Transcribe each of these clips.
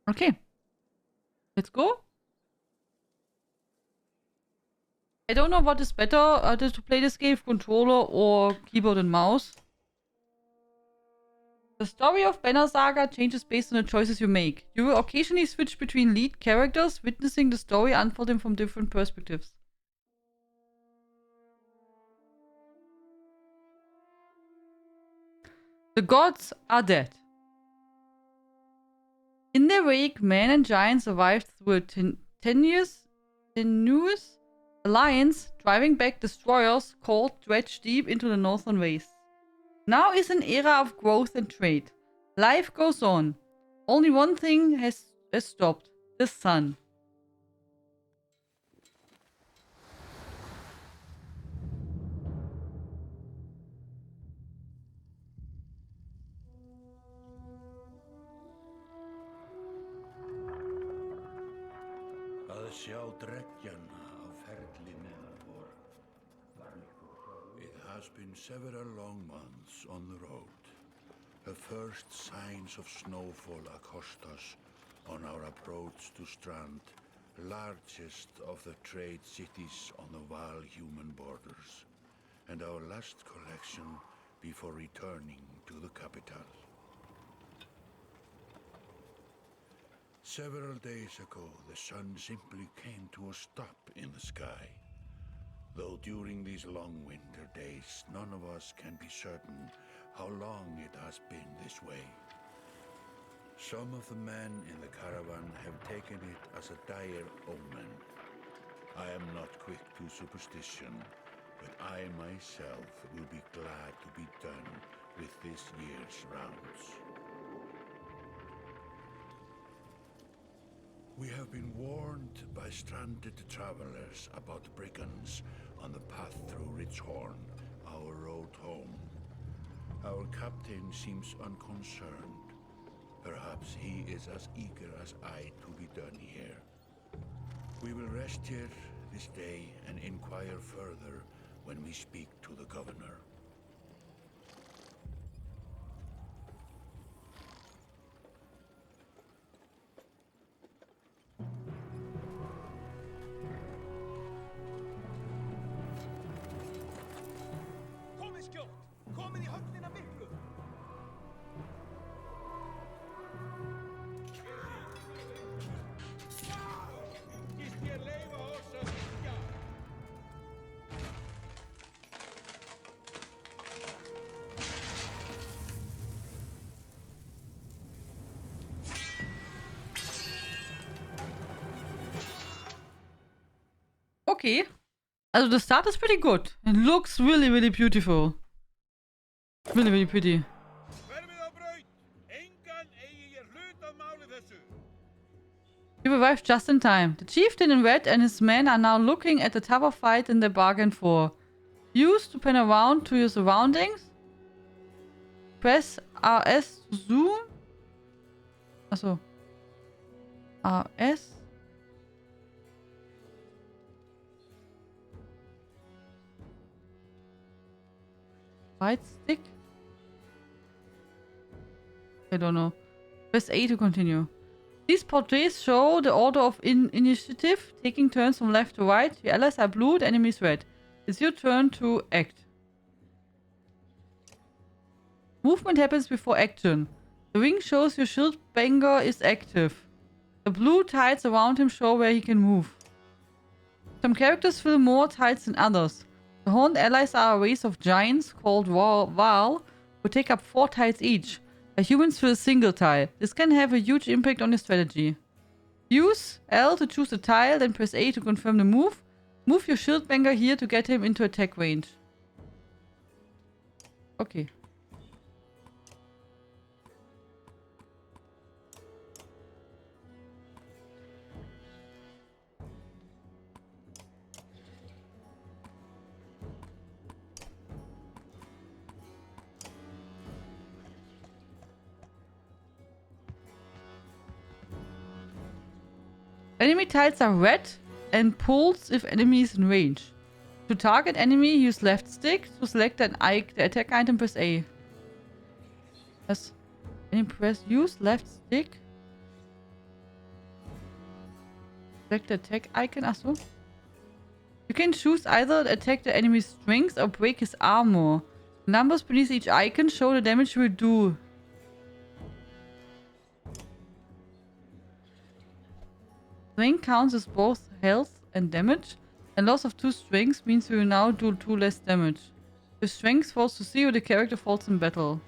Okay. Let's go. I don't know what is better to play this game, controller or keyboard and mouse. The story of Banner Saga changes based on the choices you make. You will occasionally switch between lead characters, witnessing the story unfolding from different perspectives. The gods are dead. In their wake, men and giants survived through a tenuous alliance, driving back destroyers called Dredge deep into the northern wastes. Now is an era of growth and trade. Life goes on. Only one thing has stopped: the sun. Að sjá dreggjana á ferli neðan vor. It has been several long months on the road. The first signs of snowfall accost us on our approach to Strand, largest of the trade cities on the Val-human borders, and our last collection before returning to the capital. Several days ago, the sun simply came to a stop in the sky. Though during these long winter days, none of us can be certain how long it has been this way. Some of the men in the caravan have taken it as a dire omen. I am not quick to superstition, but I myself will be glad to be done with this year's rounds. We have been warned by stranded travelers about brigands on the path through Ridgehorn, our road home. Our captain seems unconcerned. Perhaps he is as eager as I to be done here. We will rest here this day and inquire further when we speak to the governor. Okay. Also the start is pretty good. It looks really, really beautiful. Really, really pretty. You arrived just in time. The chieftain in red and his men are now looking at the tougher fight than they bargained for. Use to pan around to your surroundings. Press RS to zoom. Achso. RS. Right stick. I don't know. Press A to continue. These portraits show the order of initiative, taking turns from left to right. Your allies are blue, the enemies red. It's your turn to act. Movement happens before action. The ring shows your shield banger is active. The blue tiles around him show where he can move. Some characters fill more tiles than others. The horned allies are a race of giants called Val, who take up 4 tiles each. The humans fill a single tile. This can have a huge impact on your strategy. Use L to choose a tile, then press A to confirm the move. Move your shield banger here to get him into attack range. Okay. Enemy tiles are red and pulls if enemy is in range. To target enemy, use left stick. To select the attack item, press A. Yes. Use left stick. Select the attack icon. Achso. You can choose either attack the enemy's strength or break his armor. The numbers beneath each icon show the damage you will do. Strength counts as both health and damage, and loss of 2 strengths means you will now do 2 less damage. If strength falls to 0, the character falls in battle.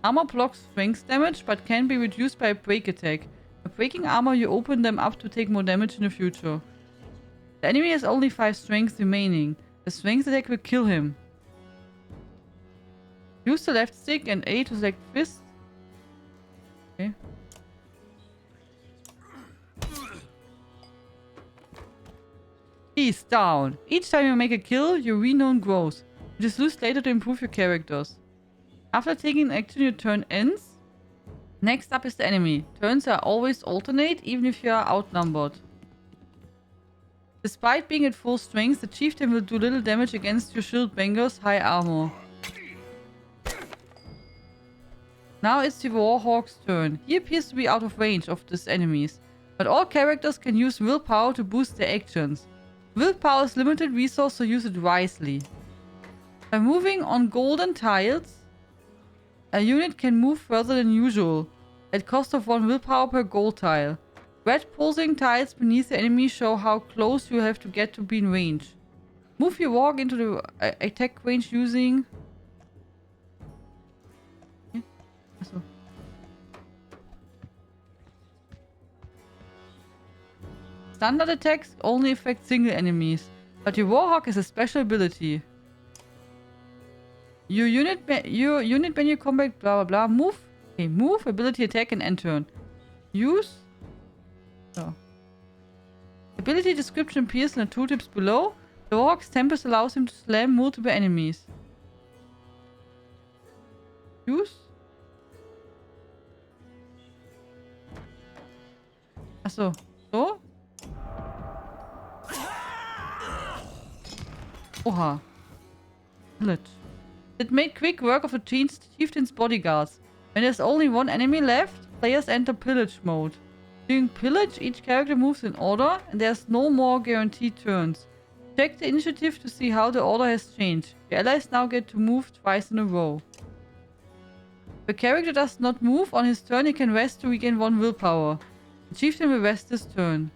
Armor blocks strength damage, but can be reduced by a break attack. By breaking armor, you open them up to take more damage in the future. The enemy has only 5 strength remaining. The strength attack will kill him. Use the left stick and A to select fist. Okay. He's down. Each time you make a kill, your renown grows. It is used later to improve your characters. After taking action, your turn ends. Next up is the enemy. Turns are always alternate, even if you are outnumbered. Despite being at full strength, the chieftain will do little damage against your shield banger's high armor. Now it's the Warhawk's turn. He appears to be out of range of these enemies, but all characters can use willpower to boost their actions. Willpower is limited resource, so use it wisely. By moving on golden tiles, a unit can move further than usual, at cost of 1 willpower per gold tile. Red pulsing tiles beneath the enemy show how close you have to get to be in range. Move your walk into the attack range using... Achso. Standard attacks only affect single enemies, but your Warhawk has a special ability. Your unit menu combat blah blah blah. Move. Okay, move, ability attack and end turn. Use. So. Ability description appears in the tooltips below. The Warhawk's Tempest allows him to slam multiple enemies. Use. Achso. So. Oha. Glitch. It made quick work of the chieftain's bodyguards. When there's only 1 enemy left, players enter pillage mode. During pillage, each character moves in order, and there's no more guaranteed turns. Check the initiative to see how the order has changed. Your allies now get to move twice in a row. If a character does not move on his turn, he can rest to regain 1 willpower. The chieftain will rest his turn.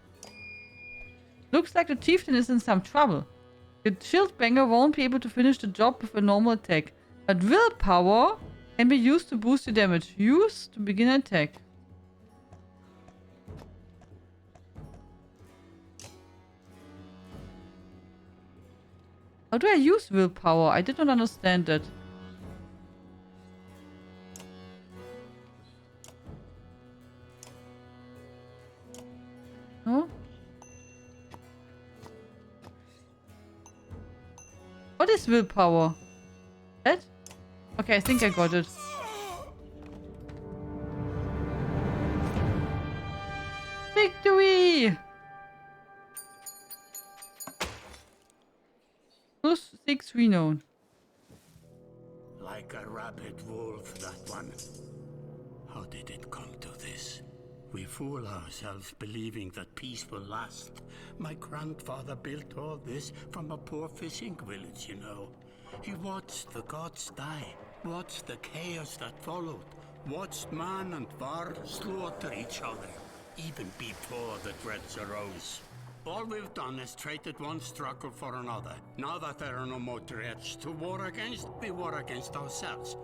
Looks like the chieftain is in some trouble. Your shield banger won't be able to finish the job with a normal attack, but willpower can be used to boost your damage. Use to begin an attack. How do I use willpower? I did not understand that. No? What is willpower? That? Okay, I think I got it. Victory! Plus 6 renown. Like a rabid wolf, that one. How did it come to this? We fool ourselves believing that peace will last. My grandfather built all this from a poor fishing village, you know. He watched the gods die, watched the chaos that followed, watched man and var slaughter each other, even before the dreads arose. All we've done is traded one struggle for another. Now that there are no more dreads to war against, we war against ourselves.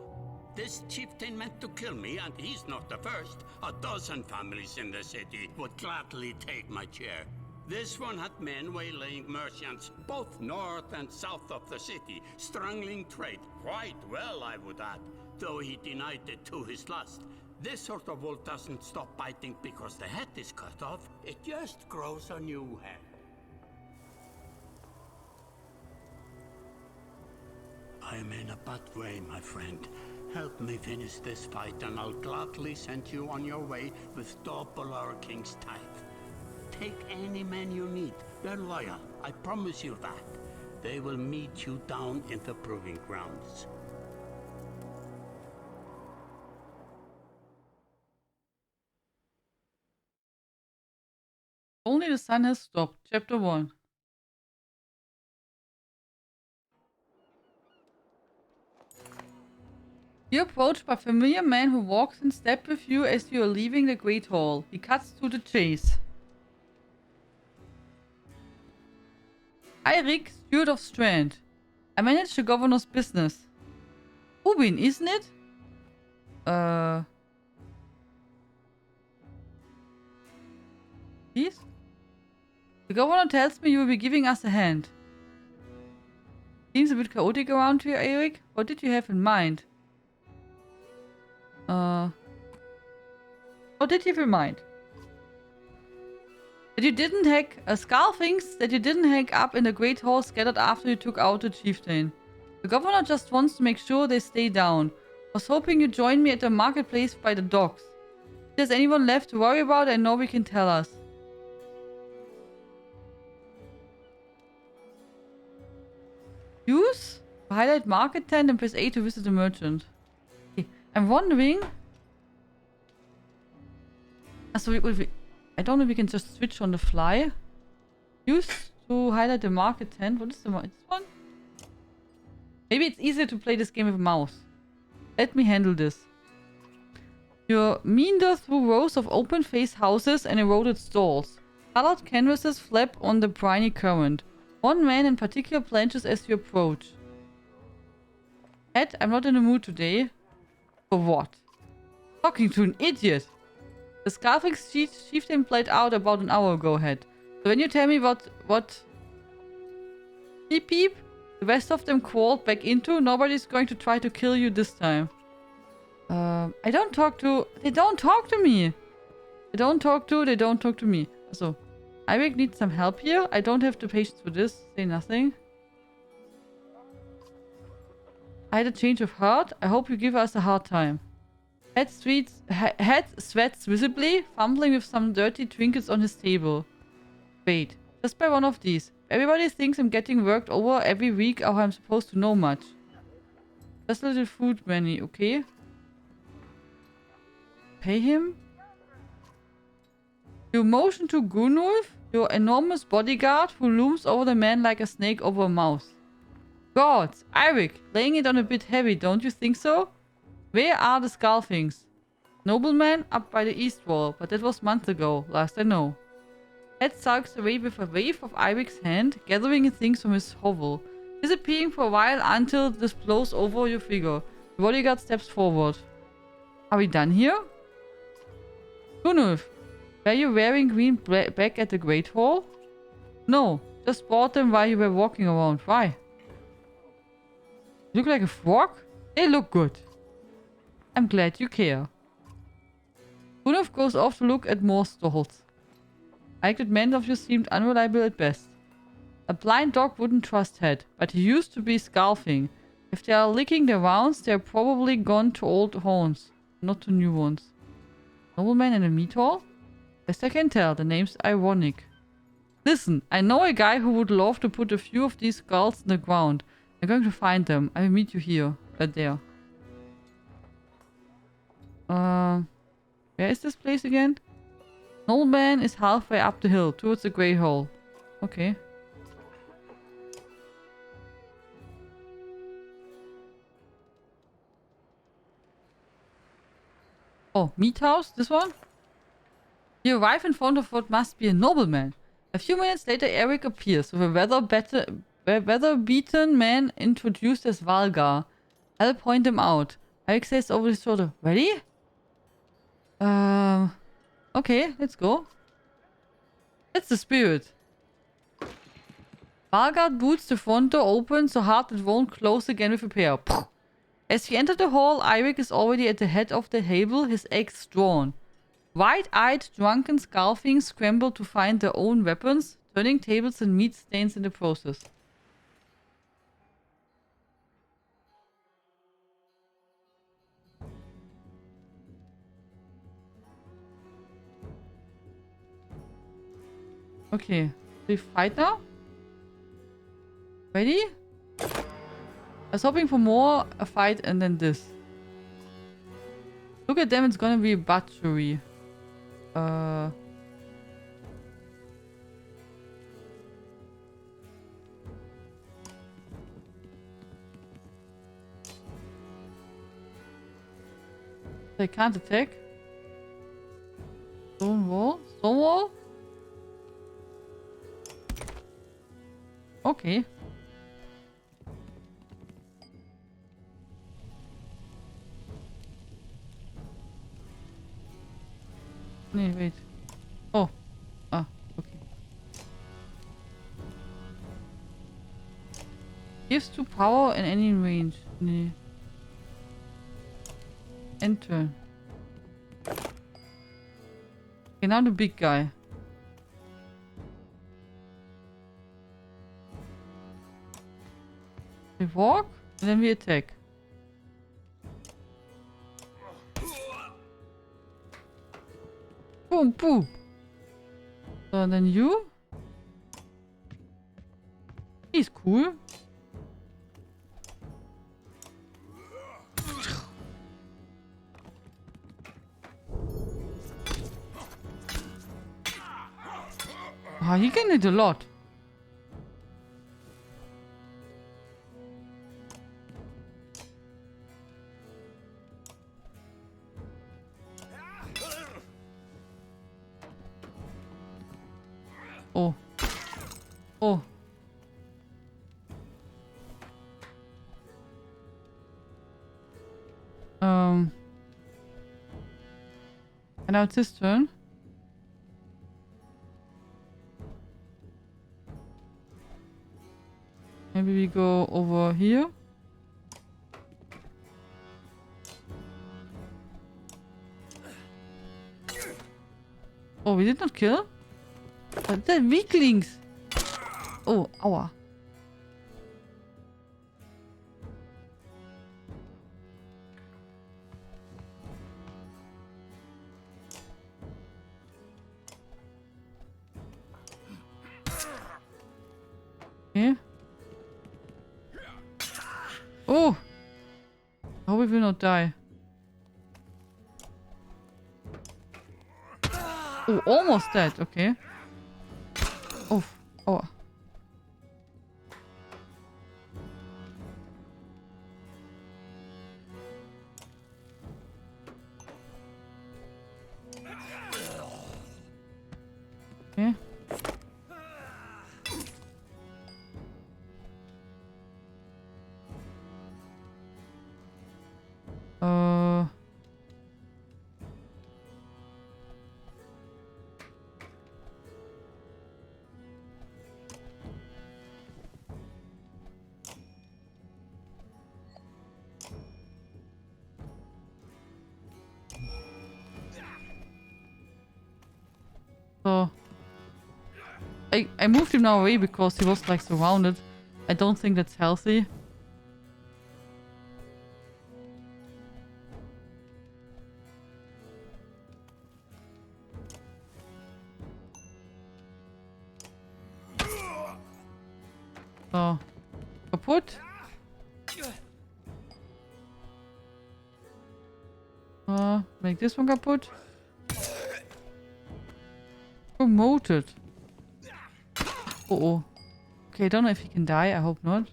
This chieftain meant to kill me, and he's not the first. A dozen families in the city would gladly take my chair. This one had men waylaying merchants, both north and south of the city, strangling trade. Quite well, I would add, though he denied it to his lust. This sort of wolf doesn't stop biting because the head is cut off. It just grows a new head. I am in a bad way, my friend. Help me finish this fight, and I'll gladly send you on your way with double our king's tithe. Take any men you need. They're loyal, I promise you that. They will meet you down in the proving grounds. Finally, the sun has stopped. Chapter 1. You're approached by a familiar man who walks in step with you as you are leaving the Great Hall. He cuts to the chase. Hi, Rick, steward of Strand. I manage the governor's business. Rubin, isn't it? Please? The governor tells me you will be giving us a hand. Seems a bit chaotic around here, Eric. What did you have in mind? What did you have in mind? That you didn't hack... Scarl thinks that you didn't hack up in the Great Hall scattered after you took out the chieftain. The governor just wants to make sure they stay down. Was hoping you'd join me at the marketplace by the docks. If there's anyone left to worry about, I know we can tell us. Use? Highlight market tent and press A to visit the merchant. Okay. I'm wondering... So I don't know if we can just switch on the fly. Use to highlight the market tent. What is this one? Maybe it's easier to play this game with a mouse. Let me handle this. You meander through rows of open-faced houses and eroded stalls. Colored canvases flap on the briny current. One man in particular plunges as you approach. Ed, I'm not in the mood today. For what? Talking to an idiot. The scarfing chieftain played out about an hour ago, Head. So when you tell me what... Beep beep, the rest of them crawled back into, nobody's going to try to kill you this time. I don't talk to... They don't talk to me! They don't talk to me. So, Eirik needs some help here. I don't have the patience for this. Say nothing. I had a change of heart. I hope you give us a hard time. Head sweats visibly, fumbling with some dirty trinkets on his table. Wait, just buy one of these. Everybody thinks I'm getting worked over every week or I'm supposed to know much. Just a little food money, okay? Pay him? You motion to Gunulf, your enormous bodyguard who looms over the man like a snake over a mouse. Gods, Eirik, laying it on a bit heavy, don't you think so? Where are the Scarfings? Nobleman up by the east wall, but that was months ago, last I know. Head sulks away with a wave of Eirik's hand, gathering his things from his hovel, disappearing for a while until this blows over your figure. The bodyguard steps forward. Are we done here? Gunulf, were you wearing green back at the Great Hall? No, just bought them while you were walking around. Why? You look like a frog? They look good. I'm glad you care. Gunulf goes off to look at more stalls. I like that many of you seemed unreliable at best. A blind dog wouldn't trust Head, but he used to be Scarfing. If they are licking their wounds, they are probably gone to old haunts, not to new ones. Nobleman in a meat hall? Best I can tell, the name's ironic. Listen, I know a guy who would love to put a few of these skulls in the ground. I'm going to find them. I will meet you here. There. Where is this place again? Nobleman is halfway up the hill, towards the Grey Hole. Okay. Oh, meat house? This one? You arrive in front of what must be a nobleman. A few minutes later, Eric appears with a weather-beaten man introduced as Valgar. I'll point him out. Eric says over his shoulder, ready? Okay, let's go. That's the spirit. Valgar boots the front door open so hard it won't close again with a pair. As you enter the hall, Eirik is already at the head of the table, his axe drawn. Wide-eyed, drunken Scarfings scramble to find their own weapons, turning tables and meat stains in the process. Okay, we fight now? Ready? I was hoping for more a fight and then this. Look at them, it's gonna be a butchery. They can't attack. Stone wall? Stone wall? Okay. Nee, wait. Oh. Ah, okay. Gives 2 power in any range. Nee. Enter. Okay, now the big guy. We walk, and then we attack. Boom, boom. So, and then you. He's cool. Ah, he can hit a lot. Oh. Oh. And now it's his turn. Maybe we go over here. Oh, we did not kill? They're weaklings! Oh, aua. Okay. Oh! I hope we will not die. Oh, almost dead. Okay. Oh. Oh. Okay. So I moved him now away because he was like surrounded. I don't think that's healthy. So kaputt. Make this one kaputt. Promoted. Oh. Okay, I don't know if he can die. I hope not.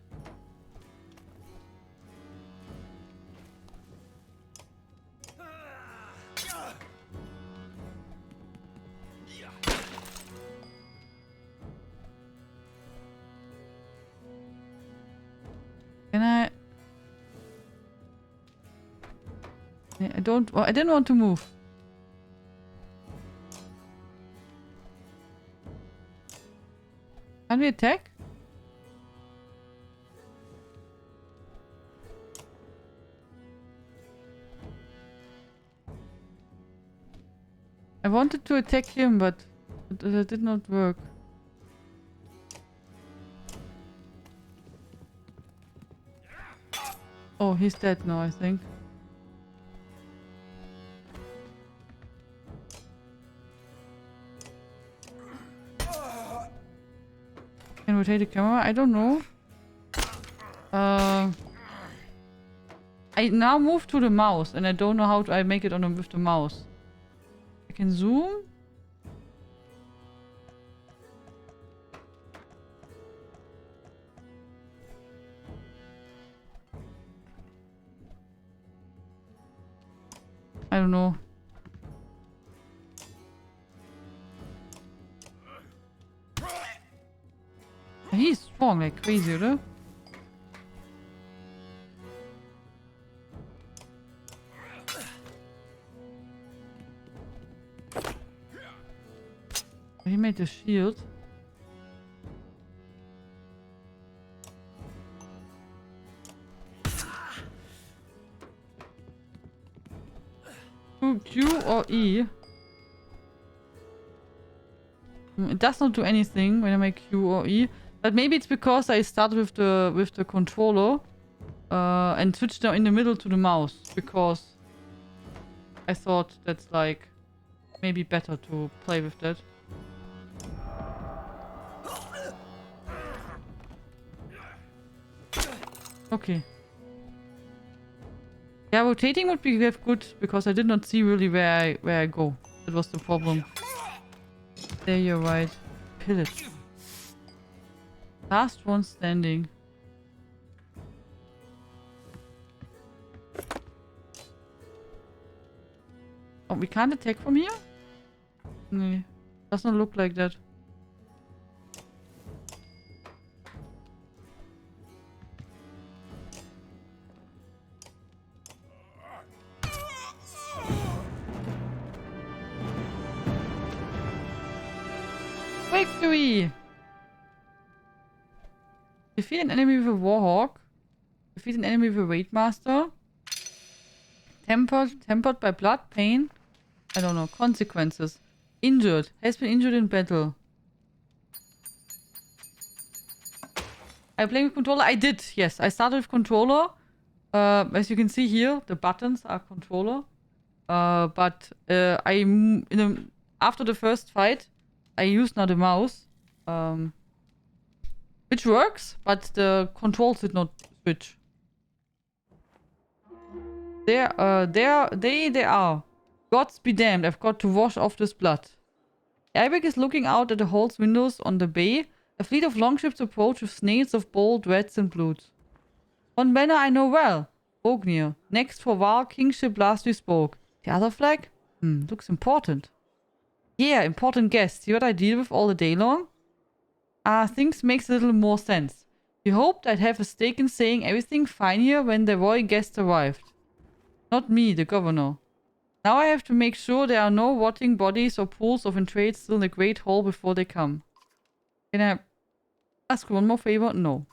Can I? I don't. Well, I didn't want to move. Can we attack? I wanted to attack him, but it did not work. Oh, he's dead now, I think. Can rotate the camera? I don't know. I now move to the mouse, and I don't know how I make it on with the mouse. I can zoom. I don't don't know. He's strong like crazy, oder? He made a shield. Q or E? It does not do anything when I make Q or E. But maybe it's because I started with the controller and switched now in the middle to the mouse, because I thought that's like maybe better to play with that. Okay. Yeah, rotating would be good because I did not see really where I go. That was the problem. There, you're right. Pillage. Last one standing. Oh, we can't attack from here? No. Does not look like that. Victory! Defeat an enemy with a Warhawk. Defeat an enemy with a Raid Master. Tempered by blood, pain. I don't know. Consequences. Injured. Has been injured in battle. I play with controller? I did, yes. I started with controller. As you can see here, the buttons are controller. But after the first fight, I used now the mouse. Which works, but the controls did not switch. They are. Gods be damned, I've got to wash off this blood. Eric is looking out at the Hall's windows on the bay. A fleet of longships approach with snails of bold reds and blues. One banner I know well. Ognir. Next for Val, kingship last we spoke. The other flag? Looks important. Yeah, important guest. See what I deal with all the day long? Things makes a little more sense. You hoped I'd have a stake in saying everything fine here when the royal guests arrived. Not me, the governor. Now I have to make sure there are no rotting bodies or pools of entrails still in the Great Hall before they come. Can I ask one more favor? No.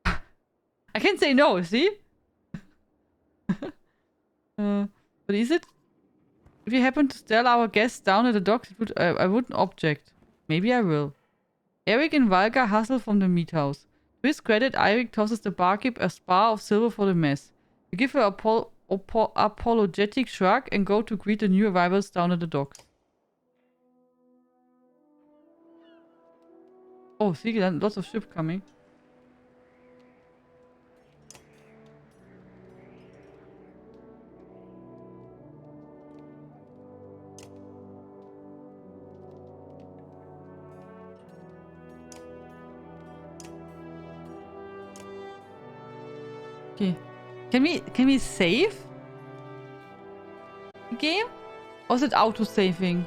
I can say no, see? What is it? If you happen to stare our guests down at the docks, I wouldn't object. Maybe I will. Eric and Valga hustle from the meat house. To his credit, Eric tosses the barkeep a spar of silver for the mess. We give her an apologetic shrug and go to greet the new arrivals down at the docks. Oh, see, lots of ships coming. Okay. Can we save the game? Or is it auto-saving?